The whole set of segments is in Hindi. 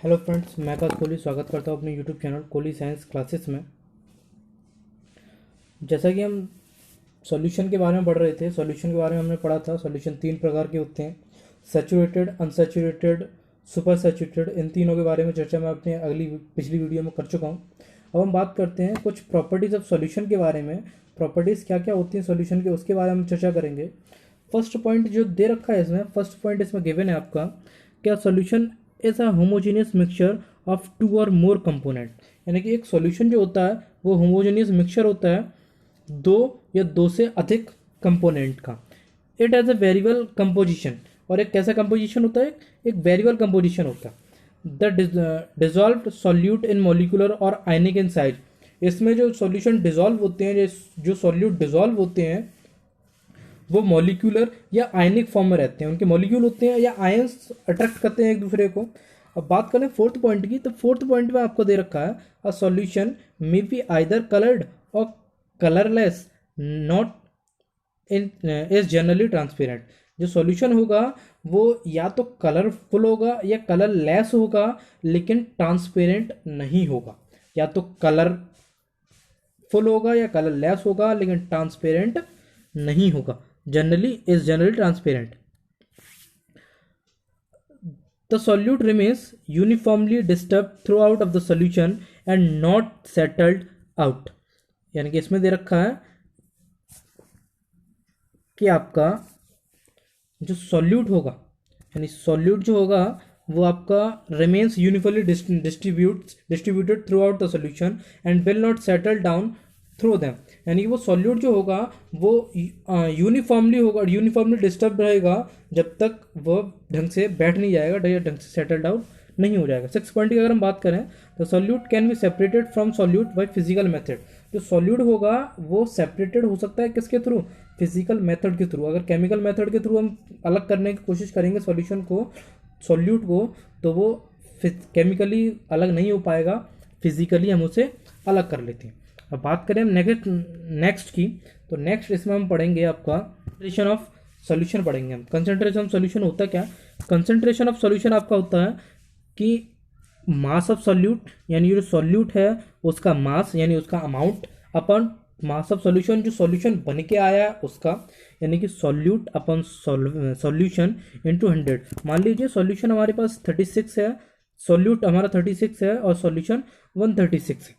हेलो फ्रेंड्स, मैं आकाश कोहली स्वागत करता हूँ अपने YouTube channel Kohli science classes में। जैसा कि हम सॉल्यूशन के बारे में पढ़ रहे थे, सॉल्यूशन के बारे में हमने पढ़ा था। सॉल्यूशन तीन प्रकार के होते हैं: सैचुरेटेड, अनसैचुरेटेड, सुपर सैचुरेटेड। इन तीनों के बारे में चर्चा मैं अपने पिछली वीडियो में कर चुका हूँ। अब हम बात करते हैं कुछ प्रॉपर्टीज़ ऑफ सॉल्यूशन के बारे में। प्रॉपर्टीज़ क्या क्या होती हैं सॉल्यूशन के, उसके बारे में चर्चा करेंगे। फर्स्ट पॉइंट जो दे रखा है इसमें, फर्स्ट पॉइंट इसमें गिवन है आपका, क्या solution is a homogeneous mixture of two or more component. यानी कि एक सॉल्यूशन जो होता है वो होमोजेनियस मिक्सचर होता है दो या दो से अधिक कंपोनेंट का। It has a variable composition. और एक कैसा कंपोजिशन होता है? एक वेरिएबल कंपोजिशन होता है। The dissolve solute in molecular और आयनिक इन साइज। इसमें जो सॉल्यूशन डिजॉल्व होते हैं, जो सॉल्यूट डिजॉल्व होते हैं, वो मॉलिक्यूलर या आयनिक फॉर्म में रहते हैं। उनके मॉलिक्यूल होते हैं या आयंस अट्रैक्ट करते हैं एक दूसरे को। अब बात करें फोर्थ पॉइंट की, तो फोर्थ पॉइंट में आपको दे रखा है a solution may be either coloured or colourless, not in is generally transparent. जो सॉल्यूशन होगा वो या तो कलरफुल होगा या कलरलेस होगा, लेकिन ट्रांसपेरेंट नहीं होगा। या तो कलरफुल होगा या कलरलेस होगा, लेकिन ट्रांसपेरेंट नहीं होगा। Generally transparent. The solute remains uniformly disturbed throughout of the solution and not settled out। यानी कि इसमें दे रखा है कि आपका जो सॉल्यूट होगा, यानी सॉल्यूट जो होगा वो आपका remains uniformly distributed through out the solution and will not settle down through them. यानी कि वो सॉल्यूट जो होगा वो यूनिफॉर्मली होगा, यूनिफॉर्मली डिस्टर्ब रहेगा जब तक वो ढंग से बैठ नहीं जाएगा, ढंग से सेटल डाउन नहीं हो जाएगा। 6 पॉइंट की अगर हम बात करें तो solute can be separated from solute by physical method. जो सॉल्यूट होगा वो सेपरेटेड हो सकता है किसके थ्रू? फिजिकल मेथड के थ्रू। अगर केमिकल मेथड के थ्रू हम अलग करने की कोशिश करेंगे सॉल्यूशन को, सॉल्यूट को, तो वो केमिकली अलग नहीं हो पाएगा, फिजिकली हम उसे अलग कर लेते हैं। अब बात करें हम नेक्स्ट की, तो नेक्स्ट इसमें हम पढ़ेंगे आपका कंसंट्रेशन ऑफ सॉल्यूशन पढ़ेंगे हम। कंसंट्रेशन ऑफ सॉल्यूशन होता क्या? कंसंट्रेशन ऑफ सॉल्यूशन आपका होता है कि मास ऑफ सॉल्यूट, यानी जो सॉल्यूट है उसका मास यानी उसका amount, upon mass of solution, जो सॉल्यूशन बन के आया है उसका, यानी कि सॉल्यूट अपन सॉल्यूशन इंटू 100। मान लीजिए सॉल्यूशन हमारे पास 36 है, सॉल्यूट हमारा 36 है और सॉल्यूशन 136 है।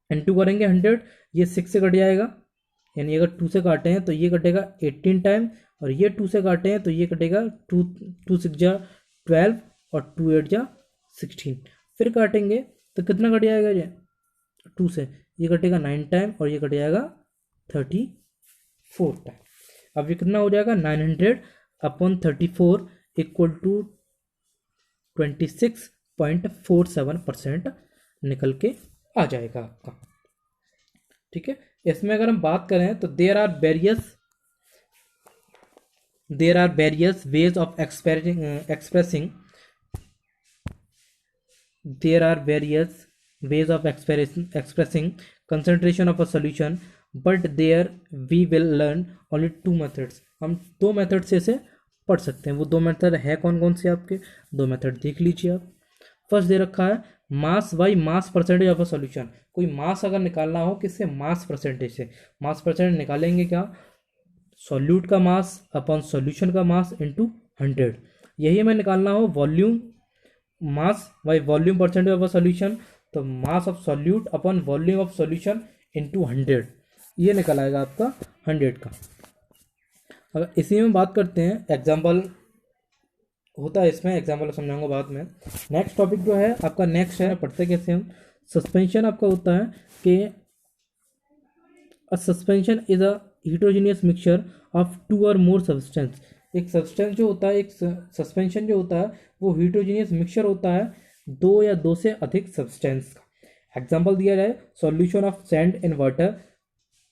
इंटू करेंगे 100, ये 6 से कट जाएगा, यानी अगर 2 से काटे हैं तो ये कटेगा 18 टाइम, और ये 2 से काटे हैं तो ये कटेगा 2 6 जा 12 और 2 8 जा 16। फिर काटेंगे तो कितना कट जाएगा? ये 2 से ये कटेगा 9 टाइम और ये कट जाएगा 34 टाइम। अब ये कितना हो जाएगा? 900 अपॉन 34 इक्वल टू 26.47% निकल के आ जाएगा आपका। ठीक है, इसमें अगर हम बात करें तो there are various ways of expressing there are various ways of expressing concentration of a solution, but there we will learn only 2 methods। हम 2 मेथड से इसे पढ़ सकते हैं। वो 2 मेथड है कौन कौन से? आपके 2 मेथड देख लीजिए आप। फर्स्ट दे रखा है mass by mass percentage of a solution. कोई मास अगर निकालना हो किससे? मास परसेंटेज से। मास परसेंटेज निकालेंगे क्या? सॉल्यूट का मास अपॉन सॉल्यूशन का मास इंटू 100। यही हमें निकालना हो volume, mass by volume percentage of a solution, तो mass of solute upon volume of solution into 100, ये निकल आएगा आपका 100 का। अगर इसी में बात करते हैं, एग्जांपल होता है इसमें, एग्जांपल समझाऊंगा बाद में। नेक्स्ट टॉपिक जो है आपका नेक्स्ट है, पढ़ते कैसे हम। सस्पेंशन आपका होता है कि अ suspension is a heterogeneous mixture of 2 और मोर सब्सटेंस। एक सब्सटेंस जो होता है, एक सस्पेंशन जो होता है वो heterogeneous मिक्सचर होता है 2 या 2 से अधिक सब्सटेंस का। एग्जांपल दिया जाए solution of sand in water,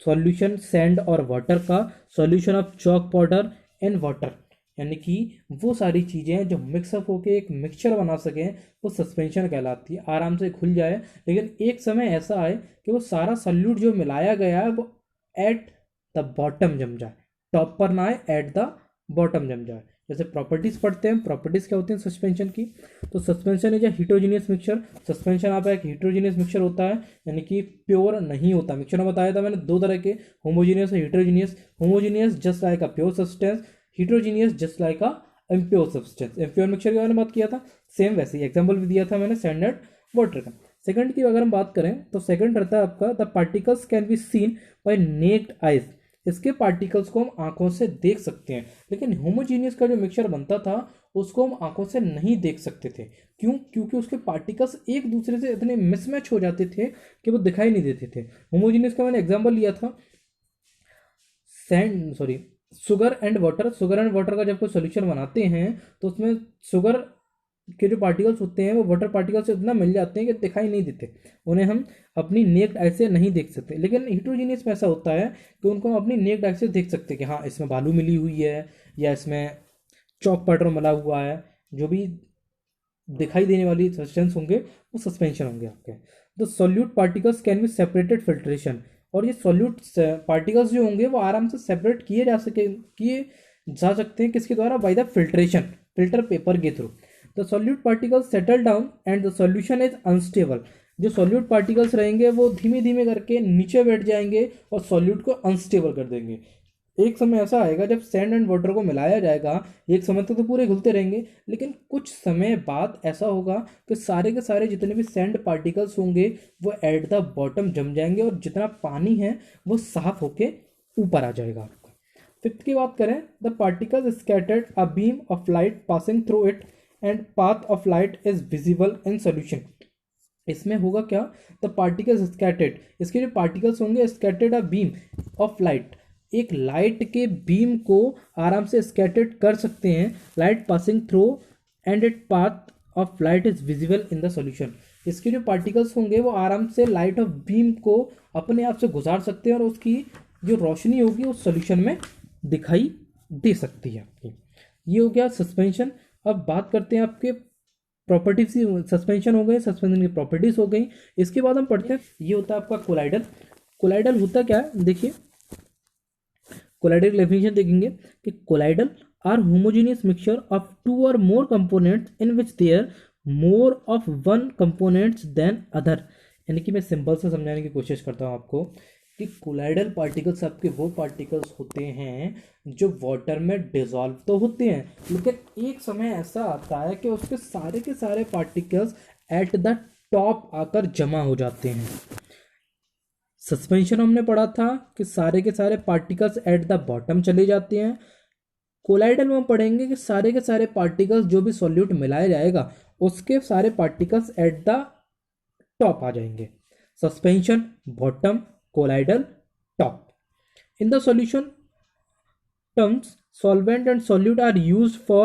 solution sand और वाटर का, solution of chalk powder in water. यानी कि वो सारी चीज़ें जो मिक्सअप होकर एक मिक्सचर बना सकें वो सस्पेंशन कहलाती है। आराम से घुल जाए, लेकिन एक समय ऐसा आए कि वो सारा सॉल्यूट जो मिलाया गया है वो एट द बॉटम जम जाए, टॉप पर ना आए, एट द बॉटम जम जाए। जैसे प्रॉपर्टीज पढ़ते हैं, प्रॉपर्टीज क्या होती हैं सस्पेंशन की। तो suspension is a heterogeneous mixture, suspension आपका एक हिट्रोजीनियस मिक्सचर होता है, यानी कि प्योर नहीं होता। मिक्सचर में बताया था मैंने दो तरह के, होमोजीनियस और heterogeneous. Homogeneous just like a pure substance, heterogeneous just like a impure substance. Impure mixture के बारे में बात किया था, सेम वैसे ही एग्जाम्पल भी दिया था मैंने स्टैंडर्ड वाटर का। सेकंड की अगर हम बात करें तो सेकंड रहता है आपका the particles can be seen by naked eyes, इसके पार्टिकल्स को हम आंखों से देख सकते हैं। लेकिन होमोजीनियस का जो मिक्सचर बनता था उसको हम आंखों से नहीं देख सकते थे। क्यों? क्योंकि उसके पार्टिकल्स एक दूसरे से इतने मिसमैच हो जाते थे कि वो दिखाई नहीं देते थे। होमोजीनियस का मैंने एग्जांपल लिया था sand sorry sugar and water. Sugar and water का जब कोई सोल्यूशन बनाते हैं तो उसमें शुगर के जो पार्टिकल्स होते हैं वो वाटर पार्टिकल्स से इतना मिल जाते हैं कि दिखाई नहीं देते, उन्हें हम अपनी नेक्ड आई से नहीं देख सकते। लेकिन हिट्रोजीनियस में ऐसा होता है कि उनको हम अपनी नेक्ड आई से देख सकते हैं कि हाँ इसमें बालू मिली हुई है या इसमें चौक पाउडर मिला हुआ है। जो भी दिखाई देने वाली सब्सटेंस होंगे वो सस्पेंशन होंगे आपके। The solute particles can be separated filtration, और ये सॉल्यूट पार्टिकल्स जो होंगे वो आराम से सेपरेट किए जा सकते हैं किसके द्वारा? By the filtration, filter paper के through. The solute particles settle down and the solution is unstable, जो सॉल्यूट पार्टिकल्स रहेंगे वो धीमे धीमे करके नीचे बैठ जाएंगे और सॉल्यूट को अनस्टेबल कर देंगे। एक समय ऐसा आएगा जब सैंड एंड वाटर को मिलाया जाएगा, एक समय तक तो पूरे घुलते रहेंगे, लेकिन कुछ समय बाद ऐसा होगा कि सारे के सारे जितने भी सैंड पार्टिकल्स होंगे वो एट द बॉटम जम जाएंगे और जितना पानी है वो साफ होके ऊपर आ जाएगा आपका। फिफ्थ की बात करें, the particles scattered a beam of light passing through it and path of light is visible in solution. इसमें होगा क्या? द पार्टिकल्स स्कैटर्ड, इसके जो पार्टिकल्स होंगे scattered a beam of light, एक लाइट के बीम को आराम से स्कैटर्ड कर सकते हैं, light passing through and it path of light is visible in the solution. इसके जो पार्टिकल्स होंगे वो आराम से लाइट ऑफ बीम को अपने आप से गुजार सकते हैं और उसकी जो रोशनी होगी उस सॉल्यूशन में दिखाई दे सकती है आपकी। ये हो गया सस्पेंशन। अब बात करते हैं आपके प्रॉपर्टीज। सस्पेंशन हो गए, सस्पेंशन की प्रॉपर्टीज हो गई। इसके बाद हम पढ़ते हैं, ये होता है आपका कोलाइडल। कोलाइडल होता क्या है देखिए, कोलाइडल डेफिनेशन देखेंगे कि colloidal are homogeneous mixture of two or more components in which there more of one components than other. यानी कि मैं सिंपल से समझाने की कोशिश करता हूँ आपको कि कोलाइडल पार्टिकल्स आपके वो पार्टिकल्स होते हैं जो वाटर में डिजॉल्व तो होते हैं, लेकिन एक समय ऐसा आता है कि उसके सारे के सारे पार्टिकल्स एट द टॉप आकर जमा हो जाते हैं। सस्पेंशन हमने पढ़ा था कि सारे के सारे पार्टिकल्स एट द बॉटम चले जाते हैं। कोलाइडल में हम पढ़ेंगे कि सारे के सारे पार्टिकल्स जो भी सॉल्यूट मिलाया जाएगा उसके सारे पार्टिकल्स एट द टॉप आ जाएंगे। Suspension bottom, colloidal top. In the solution terms solvent and solute are used for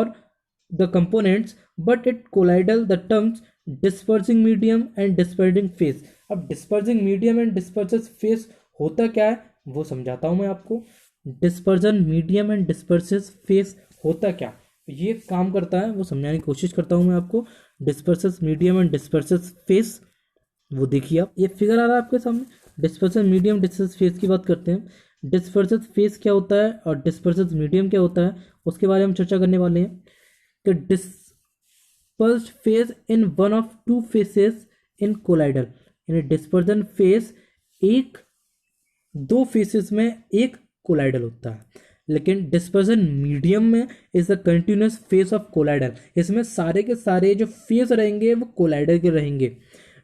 the components, but at colloidal the terms dispersing medium and dispersing phase। अब dispersing medium and dispersive phase होता क्या है वो समझाता हूं मैं आपको। dispersion medium and dispersive phase होता क्या, ये काम करता है वो समझाने की कोशिश करता हूं मैं आपको। dispersive medium and dispersive phase, वो देखिए आप, ये फिगर आ रहा है आपके सामने। डिस्पर्सिव मीडियम डिस्पर्सिव फेज की बात करते हैं। डिस्पर्सिव फेज क्या होता है और डिस्पर्सिव मीडियम क्या होता है उसके बारे में हम चर्चा करने वाले हैं। कि dispersed phase in one of two phases in colloidal, यानी डिस्पर्जन फेज एक दो फेसेस में एक कोलाइडल होता है, लेकिन डिस्पर्जन मीडियम में is the continuous phase of colloidal. इसमें सारे के सारे जो फेज रहेंगे वो कोलाइडल के रहेंगे।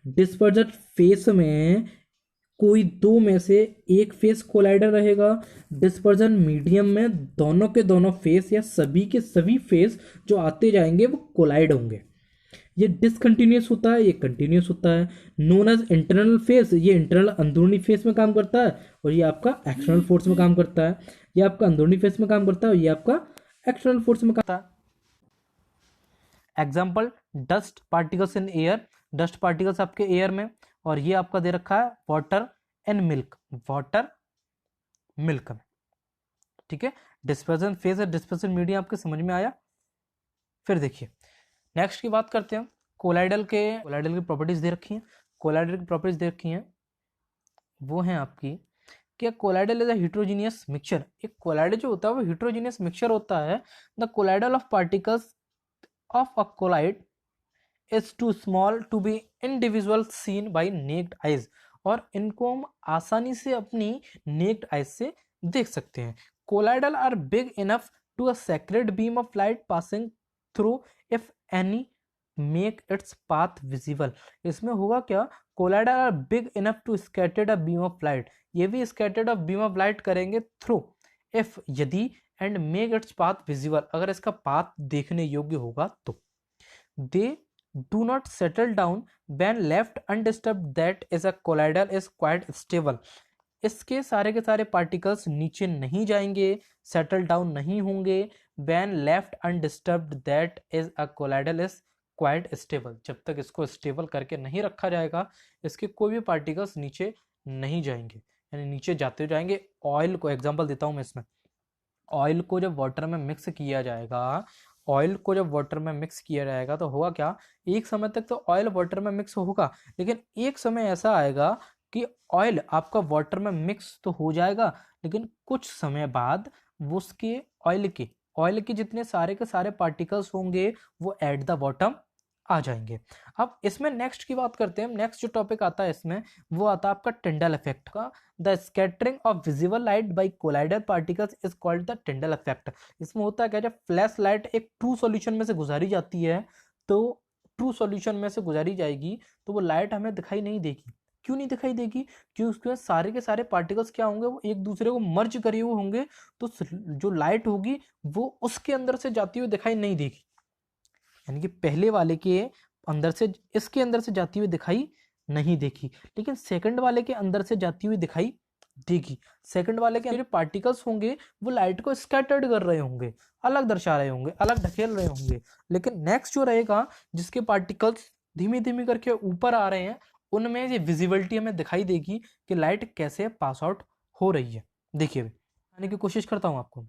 डिस्पर्जन फेस में कोई दो में से एक फेस कोलाइडल रहेगा। डिस्पर्जन मीडियम में दोनों के दोनों फेस या सभी के सभी फेस जो आते जाएंगे वो कोलाइड होंगे। ये डिसकंटिन्यूस होता है, ये कंटिन्यूस होता है। नोन एज इंटरनल फेस, ये इंटरनल अंदरूनी फेस में काम करता है और ये आपका एक्सटर्नल फोर्स में काम करता है। ये आपका अंदरूनी फेस में काम करता है और ये आपका एक्सटर्नल फोर्स में करता है। Example dust particles in air, dust particles आपके एयर में, और ये आपका दे रखा है water and milk, water milk में। ठीक है, डिस्पर्जन फेज और डिस्पर्जन मीडियम आपके समझ में आया। फिर देखिए नेक्स्ट की बात करते हैं। कोलाइडल की प्रॉपर्टीज दे रखी हैं। कोलाइडल की प्रॉपर्टीज दे रखी हैं वो हैं आपकी कि colloidal is a heterogeneous mixture. एक कोलाइडल जो होता है वो हेट्रोजीनियस मिक्सचर होता है। The colloidal of particles of a colloid is too small to be individual seen by naked eyes, और इनको हम आसानी से अपनी नेक्ड आइज से देख सकते हैं। Colloidal are big enough to a sacred beam of light passing through if any make its path visible. इसमें होगा क्या, colloidal are big enough to scattered a beam of light, ये भी scattered a beam of light करेंगे थ्रू, इफ यदि, and make its path visible, अगर इसका पाथ देखने योग्य होगा तो। दे do not settle down when left undisturbed, that is a colloidal is quite stable। इसके के सारे पार्टिकल्स नीचे नहीं जाएंगे, सेटल डाउन नहीं होंगे। when left undisturbed, that is a colloidal is quite stable, जब तक इसको स्टेबल करके नहीं रखा जाएगा इसके कोई भी पार्टिकल्स नीचे नहीं जाएंगे, यानी नीचे जाते जाएंगे। ऑयल को एग्जांपल देता हूं मैं इसमें। ऑयल को जब वाटर में मिक्स किया जाएगा, ऑयल को जब वाटर में मिक्स किया जाएगा तो होगा क्या, एक समय तक तो ऑयल वाटर में मिक्स होगा, लेकिन एक समय ऐसा आएगा कि ऑयल आपका वाटर में मिक्स तो हो जाएगा, लेकिन कुछ समय बाद वो उसके ऑयल के जितने सारे के सारे पार्टिकल्स होंगे वो एट द बॉटम आ जाएंगे। अब इसमें नेक्स्ट की बात करते हैं। नेक्स्ट जो टॉपिक आता है इसमें वो आता है आपका टिंडल इफेक्ट का। The scattering of visible light by colloidal particles is called the Tyndall effect. इसमें होता है क्या, जब फ्लैश लाइट एक ट्रू सॉल्यूशन में से गुजारी जाती है तो ट्रू सॉल्यूशन में से गुजारी जाएगी तो वो लाइट हमें दिखाई नहीं देगी। क्यों नहीं दिखाई देगी, क्योंकि उसके सारे के सारे पार्टिकल्स क्या होंगे, वो एक दूसरे को मर्ज करे हुए होंगे, तो जो लाइट होगी वो उसके अंदर से जाती हुई दिखाई नहीं देगी, यानी कि पहले वाले के अंदर से इसके अंदर से जाती हुई दिखाई नहीं देगी, लेकिन सेकंड वाले के अंदर से जाती हुई दिखाई देगी। सेकंड वाले के जो पार्टिकल्स होंगे वो लाइट को स्कैटर्ड कर रहे होंगे, अलग दर्शा रहे होंगे, अलग ढकेल रहे होंगे, लेकिन नेक्स्ट जो रहेगा जिसके पार्टिकल्स धीमी धीमी करके ऊपर आ रहे हैं उनमें ये विजिबिलिटी हमें दिखाई देगी कि लाइट कैसे पास आउट हो रही है। देखिए आने की कोशिश करता हूं आपको।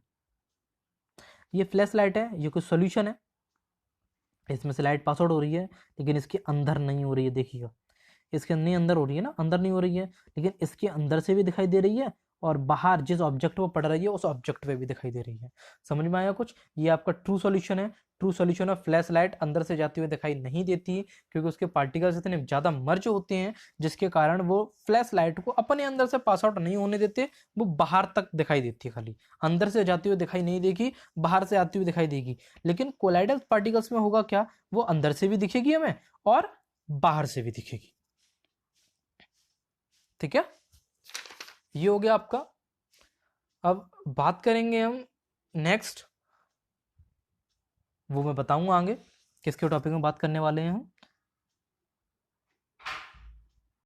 ये फ्लैश लाइट है, ये कोई सोल्यूशन है, इसमें से लाइट पास आउट हो रही है, लेकिन इसके अंदर नहीं हो रही है। देखिएगा इसके नहीं अंदर हो रही है ना, अंदर नहीं हो रही है, लेकिन इसके अंदर से भी दिखाई दे रही है और बाहर जिस ऑब्जेक्ट पर पड़ रही है उस ऑब्जेक्ट पे भी दिखाई दे रही है। समझ में आया कुछ? ये आपका ट्रू सॉल्यूशन है। True solution of flash light अंदर से जाती हुई दिखाई नहीं देती क्योंकि उसके पार्टिकल्स इतने ज्यादा मर्ज होते हैं जिसके कारण वो फ्लैश लाइट को अपने अंदर से पास आउट नहीं होने देते, वो बाहर तक दिखाई देती है। खाली अंदर से जाती हुई दिखाई नहीं देगी, बाहर से आती हुई दिखाई देगी। लेकिन कोलाइडल पार्टिकल्स में होगा क्या, वो अंदर से भी दिखेगी हमें और बाहर से भी दिखेगी। ठीक है, ये हो गया आपका। अब बात करेंगे हम नेक्स्ट, वो मैं बताऊंगा आगे किसके टॉपिक में बात करने वाले हैं हम।